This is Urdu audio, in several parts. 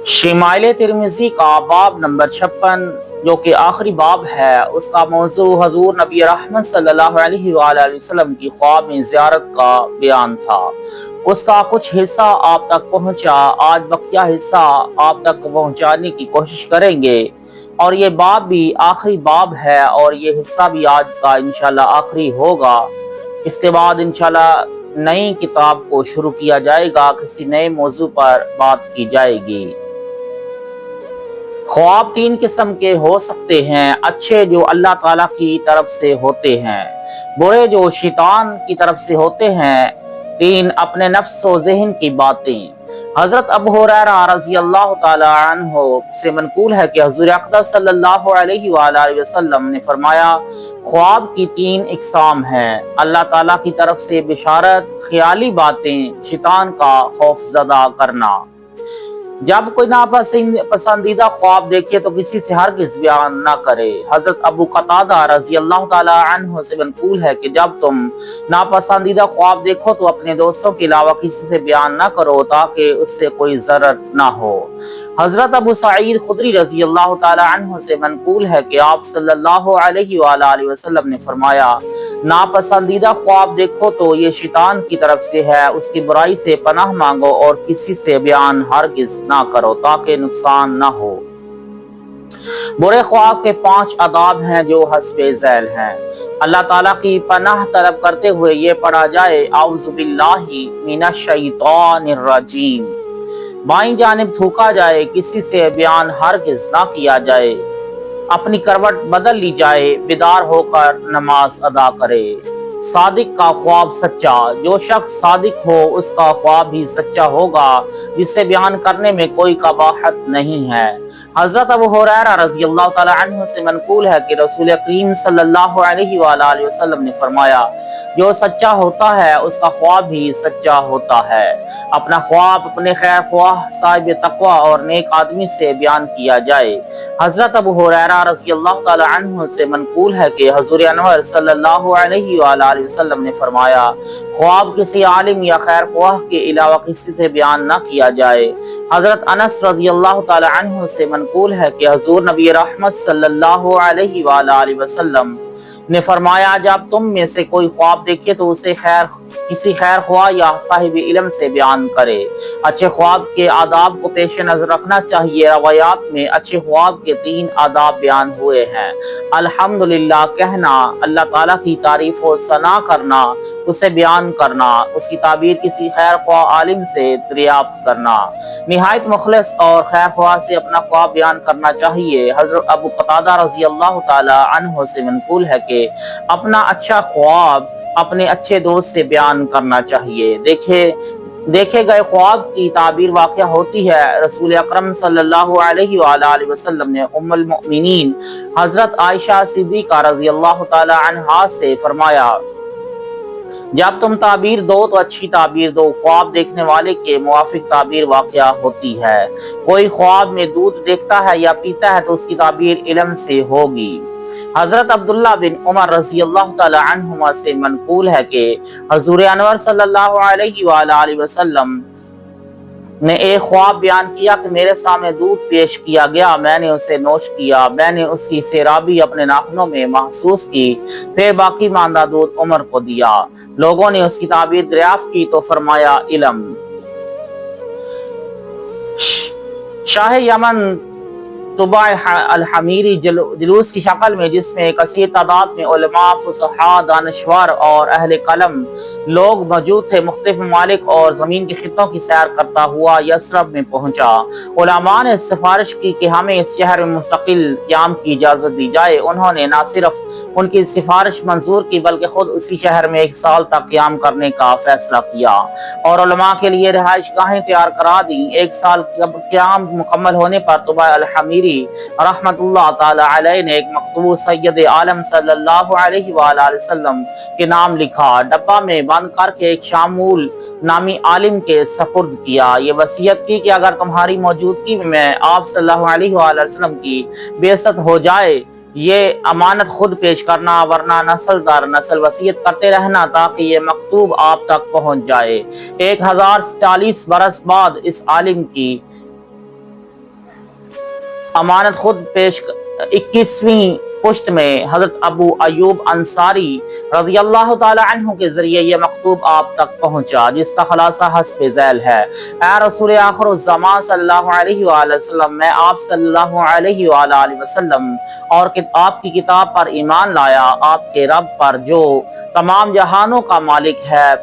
شمائل ترمذی کا باب نمبر 56 جو کہ آخری باب ہے، اس کا موضوع حضور نبی رحمت صلی اللہ علیہ وآلہ وسلم کی خواب میں زیارت کا بیان تھا۔ اس کا کچھ حصہ آپ تک پہنچا، آج بقیہ حصہ آپ تک پہنچانے کی کوشش کریں گے، اور یہ باب بھی آخری باب ہے اور یہ حصہ بھی آج کا انشاءاللہ آخری ہوگا۔ اس کے بعد انشاءاللہ نئی کتاب کو شروع کیا جائے گا، کسی نئے موضوع پر بات کی جائے گی۔ خواب تین قسم کے ہو سکتے ہیں: اچھے جو اللہ تعالیٰ کی طرف سے ہوتے ہیں، برے جو شیطان کی طرف سے ہوتے ہیں، تین اپنے نفس و ذہن کی باتیں۔ حضرت ابو ہریرہ رضی اللہ تعالی عنہ سے منقول ہے کہ حضور اقدس صلی اللہ علیہ وآلہ وسلم نے فرمایا، خواب کی تین اقسام ہیں: اللہ تعالیٰ کی طرف سے بشارت، خیالی باتیں، شیطان کا خوف زدہ کرنا۔ جب کوئی ناپسندیدہ خواب دیکھے تو کسی سے ہرگز بیان نہ کرے۔ حضرت ابو قتادہ رضی اللہ تعالی عنہ سے منقول ہے کہ جب تم ناپسندیدہ خواب دیکھو تو اپنے دوستوں کے علاوہ کسی سے بیان نہ کرو تاکہ اس سے کوئی ضرر نہ ہو۔ حضرت ابو سعید خدری رضی اللہ تعالی عنہ سے منقول ہے کہ آپ صلی اللہ علیہ وآلہ وسلم نے فرمایا، ناپسندیدہ خواب دیکھو تو یہ شیطان کی طرف سے ہے، اس کی برائی سے پناہ مانگو اور کسی سے بیان ہرگز نہ کرو تاکہ نقصان نہ ہو۔ برے خواب کے 5 آداب ہیں جو حسب ذیل ہیں۔ اللہ تعالیٰ کی پناہ طلب کرتے ہوئے یہ پڑھا جائے، اعوذ باللہ من الشیطان الرجیم۔ بائیں جانب تھوکا جائے، کسی سے بیان ہرگز نہ کیا جائے، اپنی کروٹ بدل لی جائے، بیدار ہو کر نماز ادا کرے۔ صادق کا خواب سچا، جو شخص صادق ہو اس کا خواب بھی سچا ہوگا، جسے بیان کرنے میں کوئی قباحت نہیں ہے۔ حضرت ابو ہریرہ رضی اللہ تعالی عنہ سے منقول ہے کہ رسول کریم صلی اللہ علیہ وآلہ وسلم نے فرمایا، جو سچا ہوتا ہے اس کا خواب بھی سچا ہوتا ہے۔ اپنا خواب اپنے خیر خواہ، صاحب تقوی اور نیک آدمی سے بیان کیا جائے۔ حضرت ابو ہریرہ رضی اللہ تعالی عنہ سے منقول ہے کہ حضور انور صلی اللہ علیہ وآلہ وسلم نے فرمایا، خواب کسی عالم یا خیر خواہ کے علاوہ کسی سے بیان نہ کیا جائے۔ حضرت انس رضی اللہ تعالی عنہ سے منقول ہے کہ حضور نبی رحمت صلی اللہ علیہ وآلہ وسلم نے فرمایا، جب تم میں سے کوئی خواب دیکھے تو اسے کسی خیر خواہ یا صاحب علم سے بیان کرے۔ اچھے خواب کے آداب کو پیش نظر رکھنا چاہیے۔ روایات میں اچھے خواب کے 3 آداب بیان ہوئے ہیں: الحمدللہ کہنا، اللہ تعالیٰ کی تعریف و ثنا کرنا، اسے بیان کرنا، اس کی تعبیر کسی خیر خواہ عالم سے دریافت کرنا، نہایت مخلص اور خیر خواہ سے اپنا خواب بیان کرنا چاہیے۔ حضرت ابو قتادہ رضی اللہ تعالی عنہ سے منقول ہے کہ اپنا اچھا خواب اپنے اچھے دوست سے بیان کرنا چاہیے۔ دیکھے گئے خواب کی تعبیر واقع ہوتی ہے۔ رسول اکرم صلی اللہ علیہ وآلہ وسلم نے ام المؤمنین حضرت عائشہ صدیقہ رضی اللہ تعالی عنہا سے فرمایا، جب تم تعبیر دو تو اچھی تعبیر دو، خواب دیکھنے والے کے موافق تعبیر واقع ہوتی ہے۔ کوئی خواب میں دودھ دیکھتا ہے یا پیتا ہے تو اس کی تعبیر علم سے ہوگی۔ حضرت عبداللہ بن عمر رضی اللہ تعالی عنہما سے منقول ہے کہ حضور انور صلی اللہ علیہ وآلہ وسلم نے ایک خواب بیان کیا کہ میرے سامنے دودھ پیش کیا گیا، میں نے اسے نوش کیا، میں نے اس کی سیرابی اپنے ناخنوں میں محسوس کی، پھر باقی ماندہ دودھ عمر کو دیا۔ لوگوں نے اس کی تعبیر دریافت کی تو فرمایا، علم۔ شاہ یمن طبع الحمیری جلوس کی شکل میں، جس میں کثیر تعداد میں علماء، فصحاء، دانشور اور اہل قلم لوگ موجود تھے، مختلف ممالک اور زمین کے خطوں کی سیر کرتا ہوا یثرب میں پہنچا۔ علماء نے سفارش کی کہ ہمیں اس شہر میں مستقل قیام کی اجازت دی جائے۔ انہوں نے نہ صرف ان کی سفارش منظور کی بلکہ خود اسی شہر میں 1 سال تک قیام کرنے کا فیصلہ کیا اور علماء کے لیے رہائش گاہیں تیار کرا دیں۔ 1 سال قیام مکمل ہونے پر طبع الحمیری رحمت اللہ تعالی علیہ نے ایک مکتوب سید عالم صلی اللہ علیہ وآلہ وسلم کے نام لکھا، ڈبہ میں بند کر کے ایک شامول نامی عالم کے سپرد کیا۔ یہ وصیت کی کہ اگر تمہاری موجودگی میں آپ صلی اللہ علیہ وآلہ وسلم کی بعثت ہو جائے، یہ امانت خود پیش کرنا، ورنہ نسل در نسل وصیت کرتے رہنا تاکہ یہ مکتوب آپ تک پہنچ جائے۔ 1040 برس بعد اس عالم کی امانت خود پیش 21ویں پشت میں حضرت ابو ایوب انصاری رضی اللہ تعالی عنہ کے ذریعے یہ مکتوب آپ تک پہنچا، جس کا خلاصہ حسب ذیل ہے: اے رسول آخر الزمان صلی اللہ علیہ وآلہ وسلم، میں آپ صلی اللہ علیہ وآلہ وسلم اور آپ کی کتاب پر ایمان لایا، آپ کے رب پر جو تمام جہانوں کا مالک ہے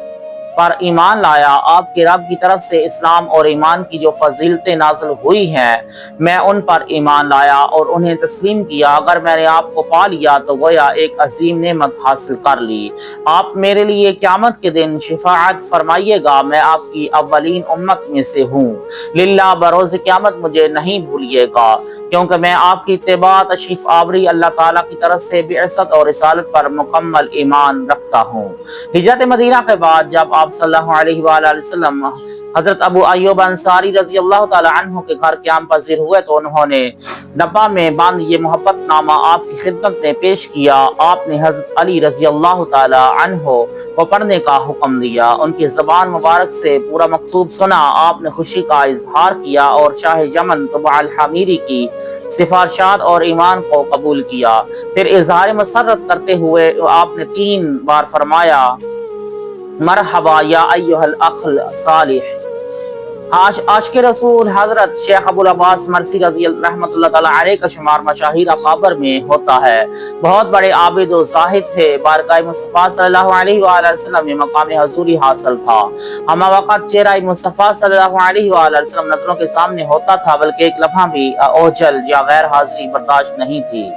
پر ایمان لایا، آپ کے رب کی طرف سے اسلام اور ایمان کی جو فضیلتیں نازل ہوئی ہیں میں ان پر ایمان لایا اور انہیں تسلیم کیا۔ اگر میں نے آپ کو پا لیا تو گویا ایک عظیم نعمت حاصل کر لی۔ آپ میرے لیے قیامت کے دن شفاعت فرمائیے گا، میں آپ کی اولین امت میں سے ہوں۔ للہ بروز قیامت مجھے نہیں بھولیے گا، کیونکہ میں آپ کی اتباع تشریف آوری اللہ تعالیٰ کی طرف سے بعثت اور رسالت پر مکمل ایمان رکھتا ہوں۔ ہجرت مدینہ کے بعد جب آپ صلی اللہ علیہ وآلہ وسلم حضرت ابو ایوب انصاری رضی اللہ تعالی عنہ کے گھر قیام پذیر ہوئے تو انہوں نے ڈبہ میں بند یہ محبت نامہ آپ کی خدمت میں پیش کیا۔ آپ نے حضرت علی رضی اللہ تعالی عنہ کو پڑھنے کا حکم دیا، ان کی زبان مبارک سے پورا مکتوب سنا۔ آپ نے خوشی کا اظہار کیا اور شاہ یمن طبع الحمیری کی سفارشات اور ایمان کو قبول کیا۔ پھر اظہار مسرت کرتے ہوئے آپ نے 3 بار فرمایا: مرحبا یا ایھا الاخ صالح۔ عاشق رسول حضرت شیخ ابو العباس مرسی رضی رحمۃ اللہ تعالی علیہ کا شمار مشاہیر اکابر میں ہوتا ہے۔ بہت بڑے عابد و زاہد تھے۔ بارگاہ مصطفیٰ صلی اللہ علیہ وآلہ وسلم میں مقام حضوری حاصل تھا۔ ہمہ وقت چہرہ مصطفیٰ صلی اللہ علیہ وآلہ وسلم نظروں کے سامنے ہوتا تھا، بلکہ ایک لمحہ بھی اوجل یا غیر حاضری برداشت نہیں تھی۔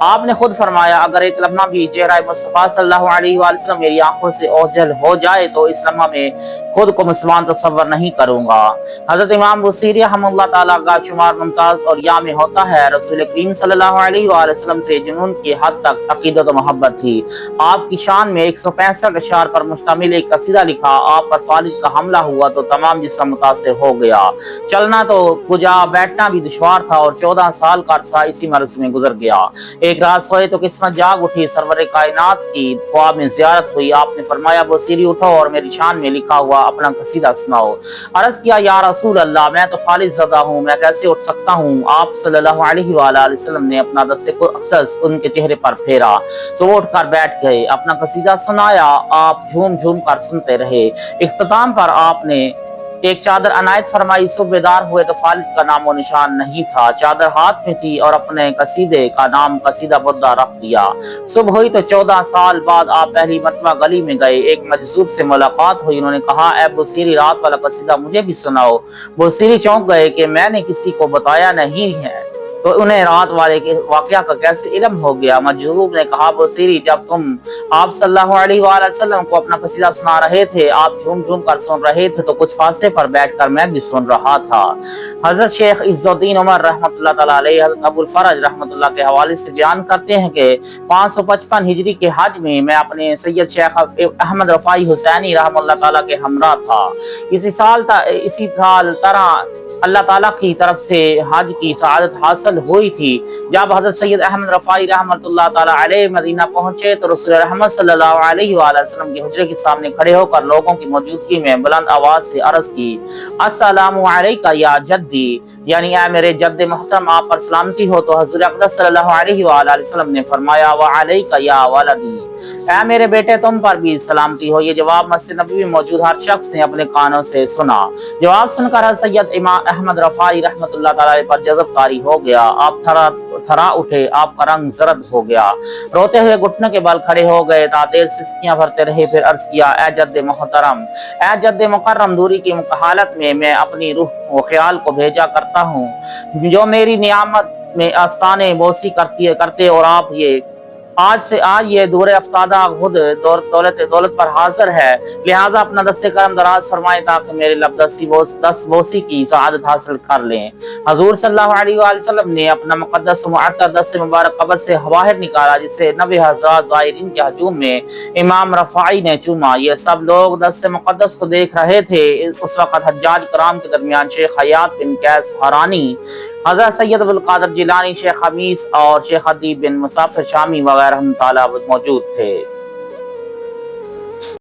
آپ نے خود فرمایا: اگر ایک لمحہ بھی چہرہ مصطفیٰ صلی اللہ علیہ وآلہ وسلم میری آنکھوں سے اوجھل ہو جائے تو اس لمحہ میں خود کو مسلمان تصور نہیں کروں گا۔ حضرت امام بصیری رحمہ اللہ تعالیٰ کا شمار ممتاز اور یا میں ہوتا ہے۔ رسول کریم صلی اللہ علیہ وآلہ وسلم سے جنون کی حد تک عقیدت و محبت تھی۔ آپ کی شان میں 165 اشعار پر مشتمل ایک قصیدہ لکھا۔ آپ پر فالج کا حملہ ہوا تو تمام جسم متاثر ہو گیا، چلنا تو کجا بیٹھنا بھی دشوار تھا اور 14 سال کا عرصہ اسی مرض میں گزر گیا۔ ایک رات سوئے تو قسمت جاگ اٹھی، سرور کائنات کی خواب میں زیارت ہوئی۔ آپ نے فرمایا: بصیری اٹھو اور میری شان میں لکھا ہوا اپنا قصیدہ سناؤ۔ عرض کیا: یا رسول اللہ، میں تو فالج زدہ ہوں، میں کیسے اٹھ سکتا ہوں؟ آپ صلی اللہ علیہ وآلہ وسلم نے اپنا دست اقدس ان کے چہرے پر پھیرا تو وہ اٹھ کر بیٹھ گئے، اپنا قصیدہ سنایا۔ آپ جھوم جھوم کر سنتے رہے۔ اختتام پر آپ نے ایک چادر عنایت فرمائی۔ صبح بیدار ہوئے تو فالج کا نام و نشان نہیں تھا، چادر ہاتھ میں تھی اور اپنے قصیدے کا نام قصیدہ بدہ رکھ دیا۔ صبح ہوئی تو 14 سال بعد آپ پہلی مرتبہ گلی میں گئے، ایک مجذوب سے ملاقات ہوئی۔ انہوں نے کہا: اے بصیری، رات والا قصیدہ مجھے بھی سناؤ۔ بصیری چونک گئے کہ میں نے کسی کو بتایا نہیں ہے تو انہیں رات والے کے واقعہ کا کیسے علم ہو گیا؟ مجذوب نے کہا: بصیری، جب تم آپ صلی اللہ علیہ وآلہ وسلم کو اپنا قصیدہ سنا رہے تھے، آپ جھوم جھوم کر سن رہے تھے تو کچھ فاصلے پر بیٹھ کر میں بھی سن رہا تھا۔ حضرت شیخ عز الدین عمر رحمۃ اللہ تعالی علیہ حضرت ابو الفرج رحمۃ اللہ کے حوالے سے بیان کرتے ہیں کہ 555 ہجری کے حج میں میں اپنے سید شیخ احمد رفاعی حسینی رحمۃ اللہ تعالی کے ہمراہ تھا۔ اسی سال طرح اللہ تعالیٰ کی طرف سے حج کی سعادت حاصل ہوئی تھی۔ جب حضرت سید احمد رفاعی رحمۃ اللہ تعالی علیہ مدینہ پہنچے تو رسول رحمت صلی اللہ علیہ وآلہ وسلم کے حجرے کے سامنے کھڑے ہو کر لوگوں کی موجودگی میں بلند آواز سے عرض کی: السلام علیکہ یا جدی، یعنی اے میرے جد محترم، آپ پر سلامتی ہو۔ تو حضور اقدس صلی اللہ علیہ وآلہ وسلم نے فرمایا: وعلیکہ یا ولدی، اے میرے بیٹے تم پر بھی سلامتی ہو۔ یہ جواب مسجد نبوی میں موجود ہر شخص نے اپنے کانوں سے سنا۔ جواب سن کر سید امام احمد رفاعی رحمۃ اللہ تعالی پر جذب طاری ہو گیا۔ آپ تھرا اٹھے، آپ کا رنگ زرد ہو گیا، روتے ہوئے گھٹنوں کے بل کھڑے ہو گئے، دیر سسکیاں بھرتے رہے، پھر عرض کیا: اے جد محترم، اے جد مکرم، دوری کی حالت میں میں اپنی روح و خیال کو بھیجا کرتا ہوں جو میری نعمت میں آستانے بوسی کرتے، اور آپ آج یہ دور افتادہ خود دولت پر حاضر ہے، لہذا اپنا دست کرم دراز فرمائے تاکہ میرے لب دست بوسی کی سعادت حاصل کر لیں۔ حضور صلی اللہ علیہ وآلہ وسلم نے اپنا مقدس و معطر دست مبارک قبر سے باہر نکالا، جسے 90,000 زائرین کے ہجوم میں امام رفاعی نے چوما۔ یہ سب لوگ دست مقدس کو دیکھ رہے تھے۔ اس وقت حجاج کرام کے درمیان شیخ حیات بن قیس حرانی، حضرت سید عبدالقادر جیلانی، شیخ خمیس اور شیخ ادیب بن مسافر شامی وغیرہ موجود تھے۔